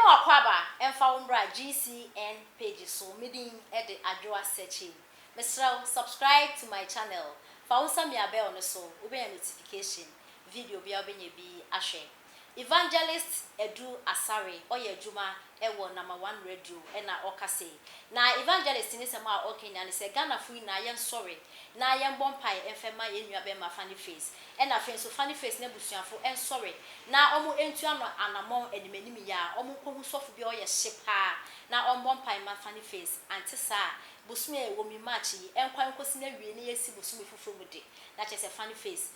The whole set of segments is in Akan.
Akwaba and Foumbra GCN page so meeting at the address searching. Mr. Subscribe to my channel. Found some ya bell on the soul, obey a notification. Video be be ashe. Evangelist Edu Asare or Juma Ewo #1 radio and na okase. Na evangelist in sama okay and say Ghana free na yen sorry. Na yen bompai and fema yen ma funny face. And na friends so funny face nebusuafo and sorry. Na omu entua no anamon enimeni ya omu kohu sofu bi oye ship ha. Na on bompai ma funny face anti sa busme wo mi machi enkwan kosi na wie ne yesi busme fufuru mu de. Na chese funny face.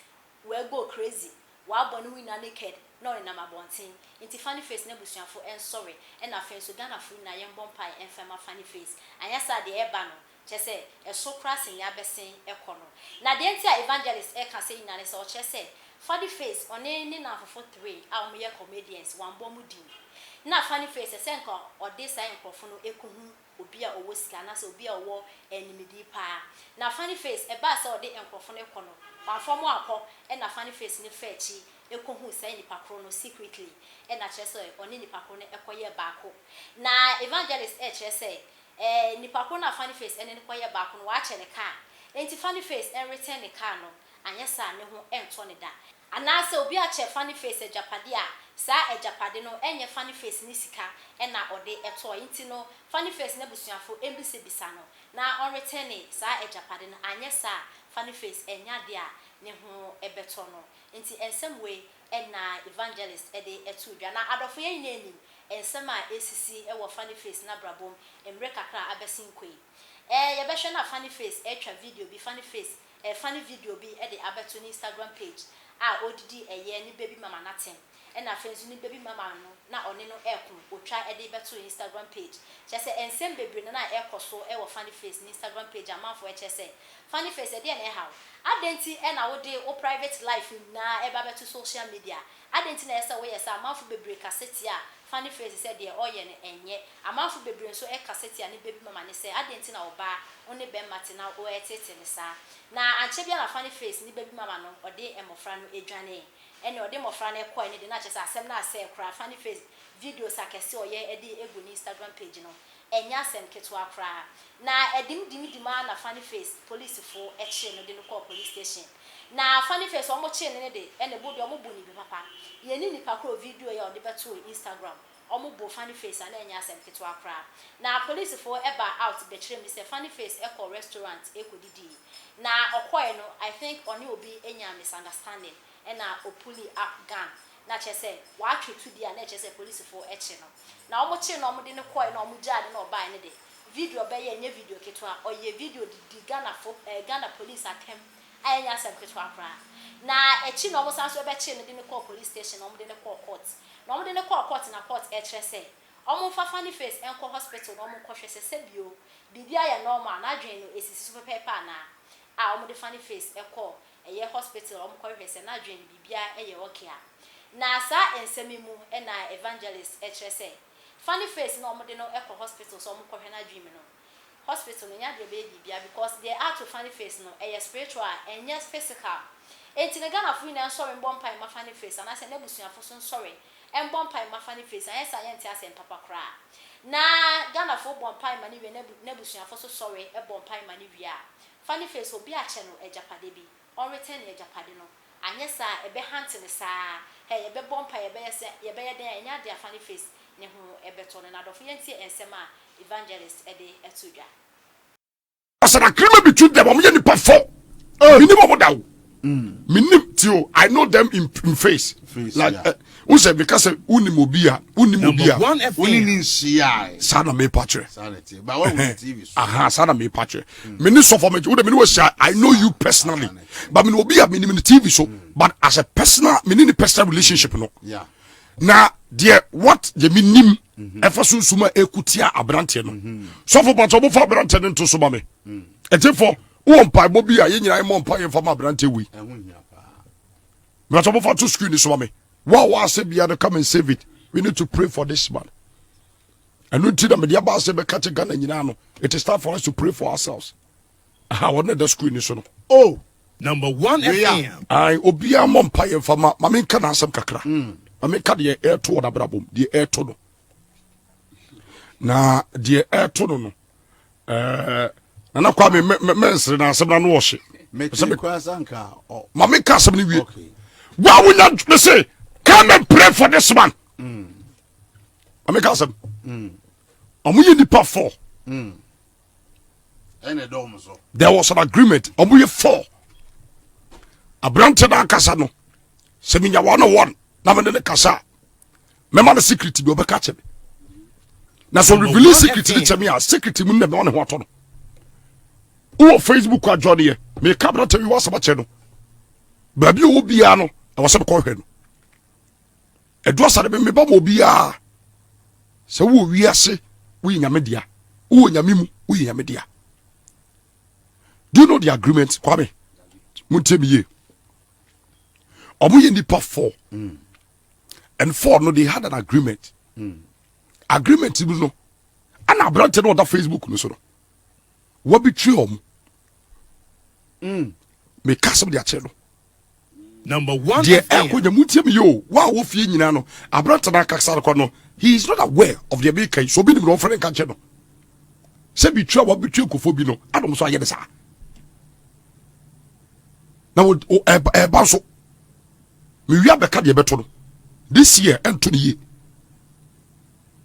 We go crazy. Wa bonu wi na naked. No in nama bonting. Inti funny face nebusuafo and sorry. And na friends so Ghana free na yen bompai and fema funny face. And yesa de eba no. Chese e so crossing ya besen ekono. Na de entia evangelist e ka say na ne so chese funny face one ni na for 3 a me comedians wan bomu din. Na funny face e senko o de sai nkofo no ekohu obi a owo sika na se obi a owo enimidi pa. Na funny face e ba se o de nkofo no ekono. Wan form akọ e na funny face ni fechi ekohu sai ni pakro no secretly e na chese one ni pakro no ekoye baako. Na evangelist e chese nipa na funny face ene ko ye baako no wa che ne car enti funny face en return ne car no anyesa ne ho ento ne da anase obi a che funny face ejapade a sa ejapade no enye funny face ni sika na ode eto enti no funny face na busuafo embise bisa no na on return ne sa ejapade no anyesa funny face enya de a ne ho ebeto no enti ensem we na evangelist ede etu dwa na adofo ye nyeni ensema esisi ewo funny face na brabom emre kakra abesin kwei ye behwe na funny face etwa video bi funny face funny video bi e de abeto ni Instagram page a odidi eye ni baby mama naten na friends ni baby mama no na one no ekun otwa e de beto Instagram page chese ensem bebre na ekoso ewo funny face ni Instagram page amanfo chese funny face e de na how adenti e na wo de o private life na e ba beto social media adenti na esa wo yesa amanfo bebre kaseti a funny face said de oye ne enye amanfo bebre so e kaseti a ne baby mama ne say adenti na oba one be mate na o etete ne sa na anche bia na funny face ni baby mama no ode emofra no edwane ene ode mofra na ekọ ne de na chese asem na ase kra funny face videos akese oye ede egu ni Instagram page no enya asem ketwa kra na edim na funny face police fo eche no de no call police station na funny face omo che ne de ene bodi omo bu ni bi papa ye ni nipa kro video ya ode beto Instagram omo bu funny face ana enya asem ketwa kra na police fo eba out be kire mi say funny face e call restaurant e kodidi na okoy no I think oni obi enya misunderstanding na opuli up gun na chese wa twetu dia na chese police fo eche no na omo che no omo de ne koy na omo jade na oba ne de video be ye nye video ketwa oye video di Ghana police atem anya asem ketwa kra na echi no omo sanso be che no de ne call police station omo de ne call court na omo de ne call court na court e chese omo fa funny face enko hospital na omo ko hwese sebio bibia ye normal na adwen no esisi so pepa na a omo de funny face ekọ eye hospital omo ko hwese na adwen bibia eye okay na sa ensemimu na evangelist chese funny face na omo de no ekọ hospital so omo ko hwe na adwen no hospital no nya de be bibia because they are to funny face no eye spiritual and yes physical enti na Ghana fu na sorry mbompa ma funny face ana se na busuafo so sorry mbompa ma funny face an yesa yenti asem papa kra na Ghana fu bompa ma ni we na busuafo so sorry bompa ma ni wi a funny face obi a che no ejapade bi on return ejapade no anyesa ebe hunt ne saa hey ebe bompa ebe yese ebe ye den enya de funny face ne ho ebe to ne na dofo yenti ensema evangelist ede etudwa asana krema between them am ye nipa fo minimum dawo minim tio I know them in face like who said because unimobia unini nsia sana me patre sanity but what with TV so aha sana me patre mini so for me wo me was I know you personally but me obi a mini TV so but as a personal mini personal relationship no yeah na dear what the minim efa sunsuma ekutia abrante no so for but obo for abrante no to so ba me etefo won pa bobi a ye nyina mo mpa ye fa ma abrante wi but obo for to screen so ba me wa say bia to come and save it we need to pray for this man and no tida me dia ba say be catch Ghana nyina no it is time for us to pray for ourselves ah won the screen so no oh number 1 FM I obi a mo mpa ye fa ma me nka na asem kakra I mean, cut the air to the brabum, the air to no. na de to no na kwa me mensre na asem na no wo hye Me sanka. ma me ka asem ni wie Okay. wa wonya me say come and pray for this man ma me ka asem omo ye nipa 4 Ene dom so. there was an agreement omo ye 4 abrante na kasa no se minya 101 na me ne kasa me ma the secret bi obeka che me na so Number reveal one secret FM. ni che me a secret mu na me won ho ato no wo Facebook kwa join ye me ka brante wi wasaba che no ba bi wo bia no e wo se ko hwe no edo sare me ba mo bia se wo wi ase wo nyame dia wo nyame mu wo nyame dia. Do you know the agreement Kwame munte biye omo ye nipa 4 and 4 no they had an agreement agreement bi no ana abrante no da Facebook no so no what betray om me kasem dia che no Number 1 de FM. enkonya munte biye o wa wo fie nyina no abrante na kaksa ko no he is not aware of the make so bi ni no friend kan che no se betray what betray kofo bi no adom so aye de sa na wo eba so me wi abeka de beto no this year ento ne ye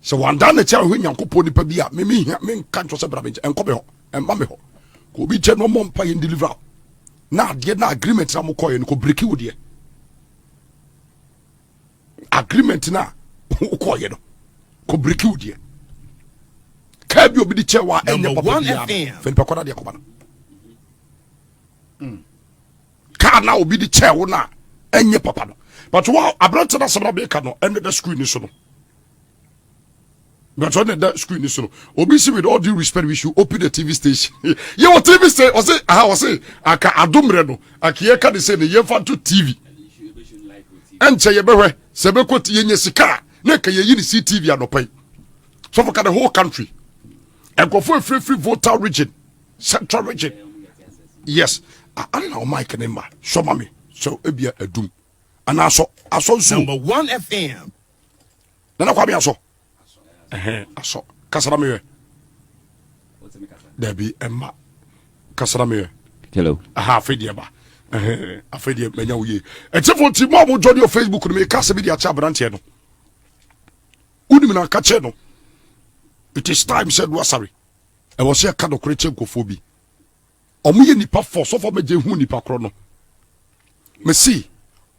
so wanda na cha ho nyankopɔ nipa bi a me hia me kan to se bra me enko be ho emba me ho ko bi che no mo mpa ye deliver na de na agreement na mo koye no ko break wo de agreement na wo koye no ko break wo de ka bi obi di che wa enye Number papa 1 bi a FM. fe pa koda de ko ba ka na obi di che wo na enye papa no but wa abrante na sabra be ka no ende the screen ni so no but on the screen is so obi see with all due respect we should open the TV station ye what TV station o say aka adomre no aka ye ka de say ne ye fa to TV enche ye behwe se be kwoti ye nye sika na ka ye yi ni CTV anopai so for the whole country and go for free voter region central region yes I don't know Mike Nemba show me so ebia adum ana so so Number 1 FM. na kwa me aso aso kasara me Debbie Emma kasara me Hello. aha afedie ba afedie menya wo ye etefo ti mo join your Facebook no me kasa bi dia cha branche no unim na ka che no it is time said wasari e wo se ka do kore che nkofo bi omo ye nipa 4 so for me je hu nipa kro no me see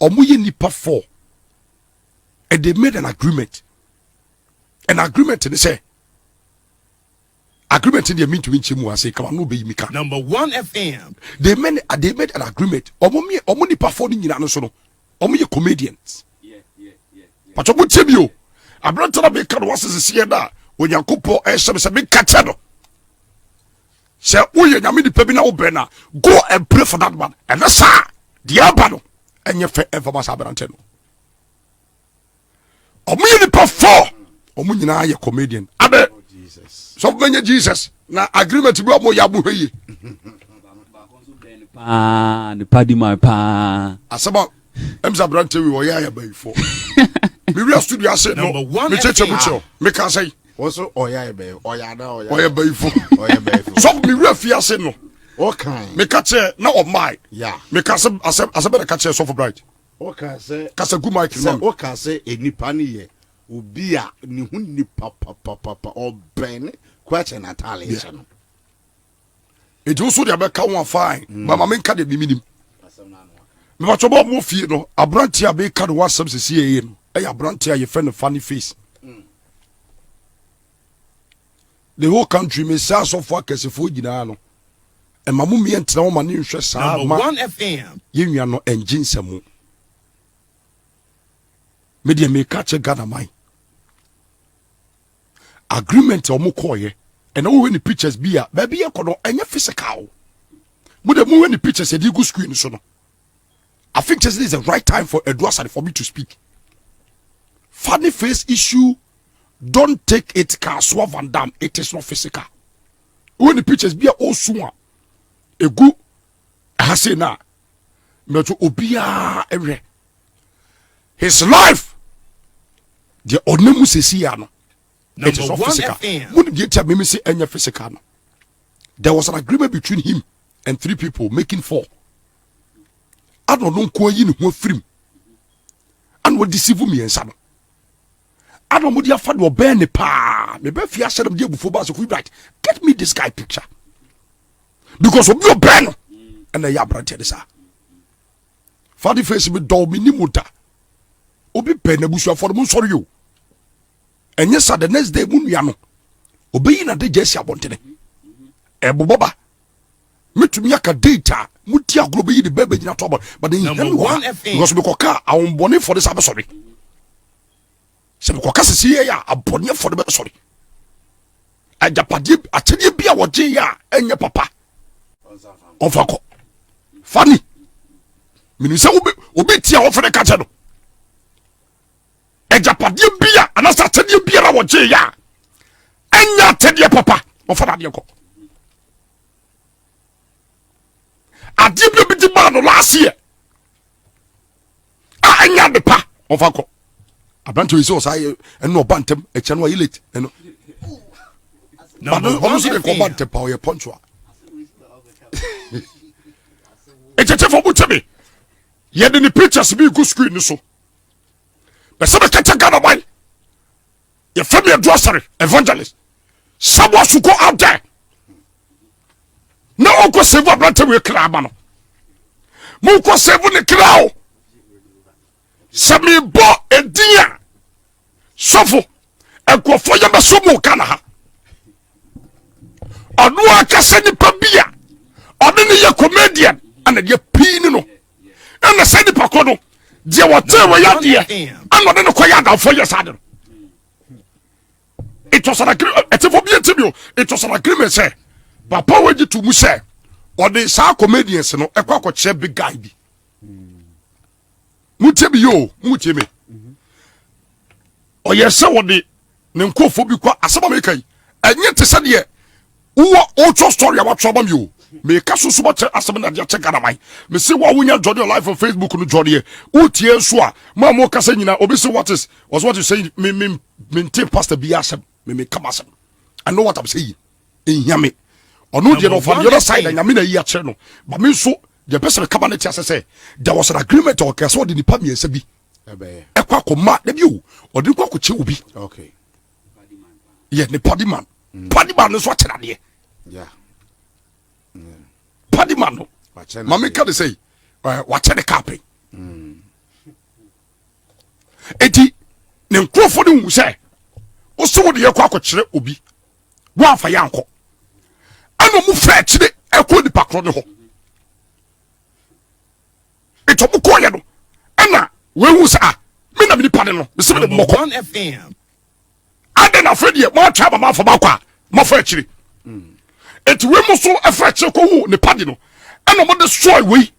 omo ye nipa 4 and they made an agreement they say agreement in the mean to win chimu I say come on no be me ka Number 1 FM. they made an agreement omo nipa 4 ni nyina no so no omo ye comedians but omo tebio abranta na be ka no wasese sie da onyankopɔ ehye se be ka che no se uye nyame nipa bi na wo be na go and pray for that man and that's the aba no enye fe information abranta no omo ye nipa 4 omo nyina ye comedian abe Jesus. so many Jesus na agreement bi omo ya bo heye The party my pa. asaba emza brante wi oya ya bayfo me wi studio ase no Number one me cheche FM. mu che me ka say Also oya ebe oya na oya. oya bayfo Oya be. so me wi afia ase no Okay. me ka che na o mai Yeah. me ka se asaba ka che so for bright Okay say ka se gu mic say no okay say enipa ne ye obi a ne hu nipa papa obene kwache Natalie Yeah. no. e jo so dia be ka won fine but ma me ka de biminim me ba chobo mo fie no abranti a be ka do wasam se sie ye no e ya abranti a ye friend funny face the whole country me sa so for akesefo gina no e ma mo mie ntra wo ma ne nhwe sa Number ma 1 FM. ye nua no engine nsemu me de me ka che Ghana mai agreement o mo koye and wo ni pictures bi a ba bi ye kono enye physical mo de mo ni pictures e di go screen so no I think this is the right time for Edward for me to speak funny face issue don't take it casual Van Dam it is not physical when the pictures be all soon egu hase na meto obia ewe his life the onemu sesi ya no It is not Number 1 physical. FM. Wouldn't you tell me say any physical? No? There was an agreement between him and 3 people making 4. I don't know who free. And what deceive me and son. I don't know what you have for Benny Pa. Maybe if you said them before Bass, we right. Get me this guy picture. Because of your pen. And I brought this. Father face me dog me nimuta. Obi pen a bush for the moon sorry you. And yes, the next day, Muniano. Obey na de Jesse Abontene. Ebo Baba. Metumiaka data. Mutia Globe the baby in a trouble. But the Number 1 FM. Because we coca, I won't bonnet for this sorry. Some cocas see ya, a bonnet for the sorry. A Japadib, a tell you be a what ya, and your papa. Of a funny. Minisa Ubi tia for the catcher. Ejapade bia anasa tedie bia na woje ya enya tedie papa ofada de ko ade bia bi di ba no last year enya de pa ofa ko abanto isi osai eno obantem eche no yilet eno Number but hono 1 so de ko FM. bantem pa o ye ponchoa eche fo butemi ye de ni pictures bi go screen ni so. The same catch Ghana boy. Your family adversary, evangelist. Someone should go out there. No one can save a brother with Crabano. Moko save the crow. Sami bo a dear. Sofo. And go for your Masumo Kanaha. Or no, I can send you Pabia. Or then you're comedian and you're pino. And the Sandy Pacono. Dear whatever you dear. I'm not going to quiet for your son. It was an agreement. It was an agreement, say. Papa went to Muse. Or the Sa comedians, no, a quack chair big guy. Mutemi yo, Mutemi. Or yes, so what the Nemko Phobia, as some American. And yet, to say, yeah, who are also story about trouble you. Me kaso so much as some that check out my. Me see what we join your live on Facebook no join here. Utie so a ma mo kasa nyina obi say what you say me take pastor biasem me come asem. I know what I'm saying. In yame. Ono dey no from the other side and yame na yi a kire no. But me so the person come on say there was an agreement or kaso de nipa miensa bi. Ebe. Ekwa koma da bi o. Odi kwa ko che obi. Okay. Yeah, the party man. Party man no so akira de. Yeah. Party man no. Mama can say, watch the carpet. Eti, ne nkrofo de hu say, o so de yakwa akokire obi. Wo afa yanko. Ano mu fa akire ekwo di pakro ne ho. Eto mu ko ye no. Ana we hu sa, me na me nipa de no. Me se me Number moko. 1 FM. Ade na Fredie, mo twa ba ma fa ba kwa. Mo fa akire. Eti we mu so afa akire ko hu ne pade no. Ana mo destroy we.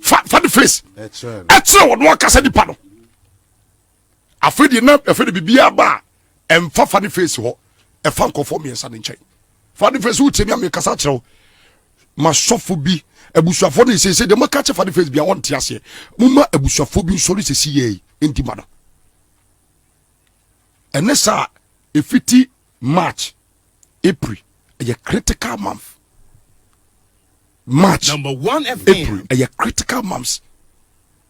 Fa the face. That's right. Etre wo no akasa nipa no. Afedi na afedi bibia ba emfa fa the face ho. Efa nkofo me nsa ne nchen. Fa the face wo temi am kasa kire wo. Ma sofo bi abusuafo no sese de mo ka che fa the face bia won te ase. Mumma abusuafo bi nsori sese ye enti ma no. Enesa efiti March, April, a critical month. March, Number 1 April, FM. a critical months.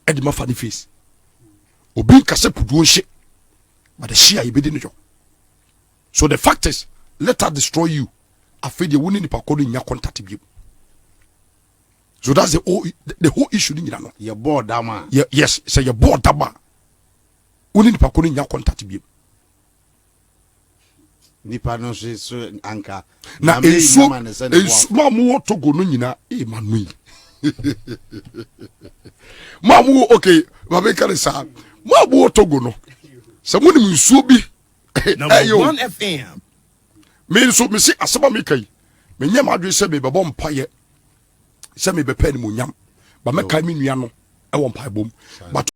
Edi ma fa the face. Obi kase pudu shit, but the share you be no. So the fact is, let her destroy you. Afraid you wouldn't in your contact with you. So that's the whole issue. Your board, dama. Yes, say your board dama. Wouldn't in your contact with you. Nipa no so anka. Na enso mamu Togo no nyina Emmanuel. Mamu okay, ma make can say mamu Togo no. Se mo ni nsuo bi. Number 1 FM. Me nso me si asaba me kai. Me nyam adwe se me bebo mpaye. Se me bepa ni mo nyam. Ba me kai me nua no e wo mpae bom. But